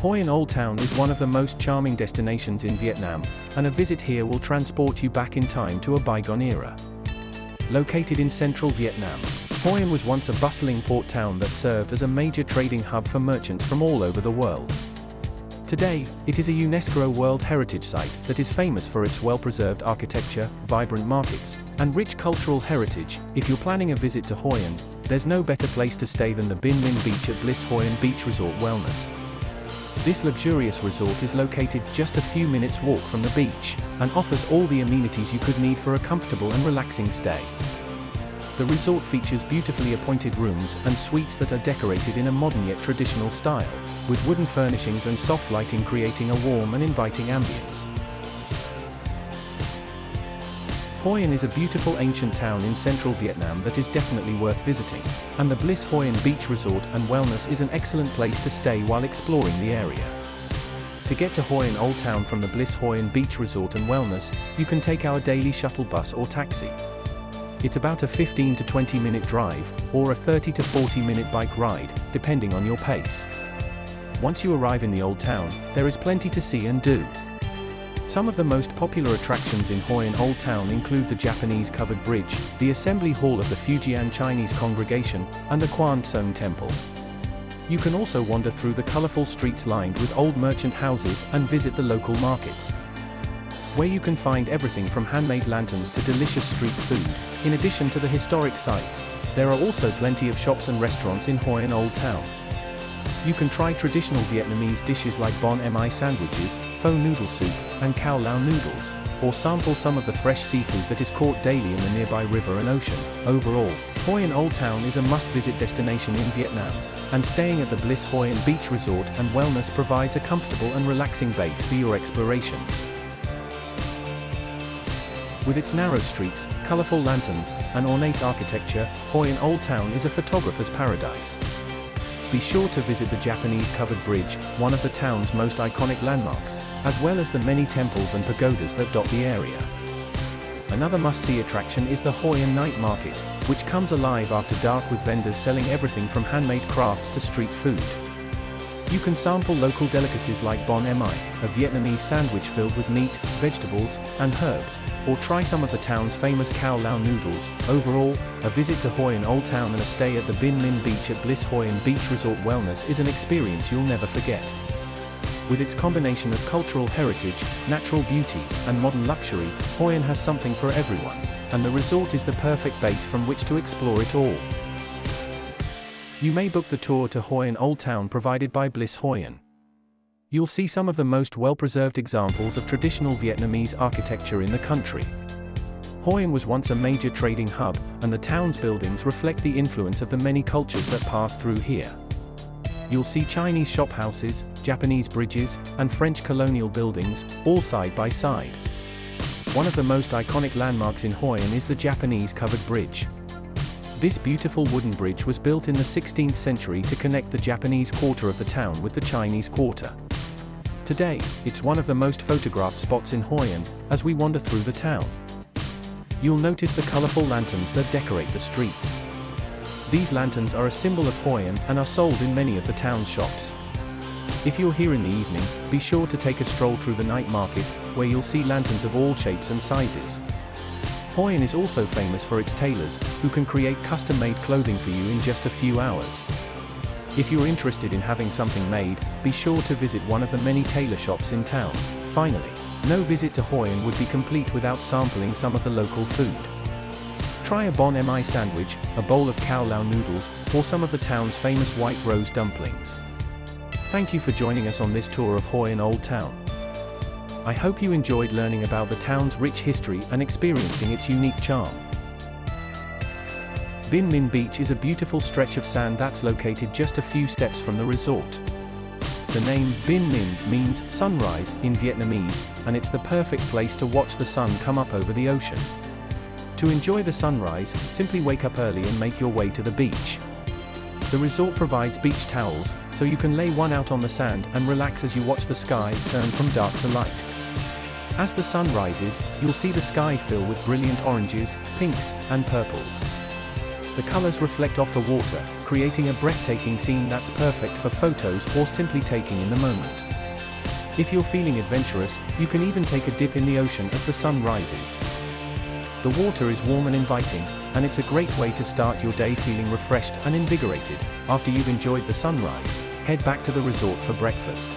Hoi An Old Town is one of the most charming destinations in Vietnam, and a visit here will transport you back in time to a bygone era. Located in central Vietnam, Hoi An was once a bustling port town that served as a major trading hub for merchants from all over the world. Today, it is a UNESCO World Heritage Site that is famous for its well-preserved architecture, vibrant markets, and rich cultural heritage. If you're planning a visit to Hoi An, there's no better place to stay than the Binh Minh Beach at Bliss Hoi An Beach Resort Wellness. This luxurious resort is located just a few minutes walk from the beach, and offers all the amenities you could need for a comfortable and relaxing stay. The resort features beautifully appointed rooms and suites that are decorated in a modern yet traditional style, with wooden furnishings and soft lighting creating a warm and inviting ambience. Hoi An is a beautiful ancient town in central Vietnam that is definitely worth visiting, and the Bliss Hoi An Beach Resort and Wellness is an excellent place to stay while exploring the area. To get to Hoi An Old Town from the Bliss Hoi An Beach Resort and Wellness, you can take our daily shuttle bus or taxi. It's about a 15 to 20 minute drive, or a 30 to 40 minute bike ride, depending on your pace. Once you arrive in the Old Town, there is plenty to see and do. Some of the most popular attractions in Hoi An Old Town include the Japanese covered bridge, the assembly hall of the Fujian Chinese congregation, and the Quang Temple. You can also wander through the colorful streets lined with old merchant houses and visit the local markets, where you can find everything from handmade lanterns to delicious street food. In addition to the historic sites, there are also plenty of shops and restaurants in Hoi An Old Town. You can try traditional Vietnamese dishes like banh mi sandwiches, pho noodle soup, and cao lao noodles, or sample some of the fresh seafood that is caught daily in the nearby river and ocean. Overall, Hoi An Old Town is a must-visit destination in Vietnam, and staying at the Bliss Hoi An Beach Resort and Wellness provides a comfortable and relaxing base for your explorations. With its narrow streets, colorful lanterns, and ornate architecture, Hoi An Old Town is a photographer's paradise. Be sure to visit the Japanese covered bridge, one of the town's most iconic landmarks, as well as the many temples and pagodas that dot the area. Another must-see attraction is the Hoi An Night Market, which comes alive after dark with vendors selling everything from handmade crafts to street food. You can sample local delicacies like banh mi, a Vietnamese sandwich filled with meat, vegetables, and herbs, or try some of the town's famous cao lao noodles. Overall, a visit to Hoi An Old Town and a stay at the Binh Minh Beach at Bliss Hoi An Beach Resort Wellness is an experience you'll never forget. With its combination of cultural heritage, natural beauty, and modern luxury, Hoi An has something for everyone, and the resort is the perfect base from which to explore it all. You may book the tour to Hoi An Old Town provided by Bliss Hoi An. You'll see some of the most well-preserved examples of traditional Vietnamese architecture in the country. Hoi An was once a major trading hub, and the town's buildings reflect the influence of the many cultures that passed through here. You'll see Chinese shop houses, Japanese bridges, and French colonial buildings, all side by side. One of the most iconic landmarks in Hoi An is the Japanese covered bridge. This beautiful wooden bridge was built in the 16th century to connect the Japanese quarter of the town with the Chinese quarter. Today, it's one of the most photographed spots in Hoi An, as we wander through the town. You'll notice the colorful lanterns that decorate the streets. These lanterns are a symbol of Hoi An and are sold in many of the town's shops. If you're here in the evening, be sure to take a stroll through the night market, where you'll see lanterns of all shapes and sizes. Hoi An is also famous for its tailors, who can create custom-made clothing for you in just a few hours. If you're interested in having something made, be sure to visit one of the many tailor shops in town. Finally, no visit to Hoi An would be complete without sampling some of the local food. Try a banh mi sandwich, a bowl of cao lao noodles, or some of the town's famous white rose dumplings. Thank you for joining us on this tour of Hoi An Old Town. I hope you enjoyed learning about the town's rich history and experiencing its unique charm. Binh Minh Beach is a beautiful stretch of sand that's located just a few steps from the resort. The name Binh Minh means sunrise in Vietnamese, and it's the perfect place to watch the sun come up over the ocean. To enjoy the sunrise, simply wake up early and make your way to the beach. The resort provides beach towels, so you can lay one out on the sand and relax as you watch the sky turn from dark to light. As the sun rises, you'll see the sky fill with brilliant oranges, pinks, and purples. The colors reflect off the water, creating a breathtaking scene that's perfect for photos or simply taking in the moment. If you're feeling adventurous, you can even take a dip in the ocean as the sun rises. The water is warm and inviting, and it's a great way to start your day feeling refreshed and invigorated. After you've enjoyed the sunrise, head back to the resort for breakfast.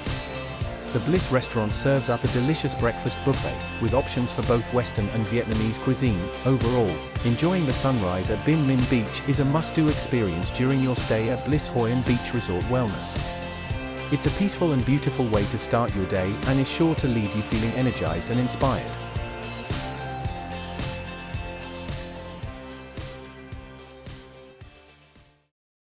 The Bliss restaurant serves up a delicious breakfast buffet, with options for both Western and Vietnamese cuisine. Overall, enjoying the sunrise at Binh Minh Beach is a must-do experience during your stay at Bliss Hoi An Beach Resort Wellness. It's a peaceful and beautiful way to start your day and is sure to leave you feeling energized and inspired.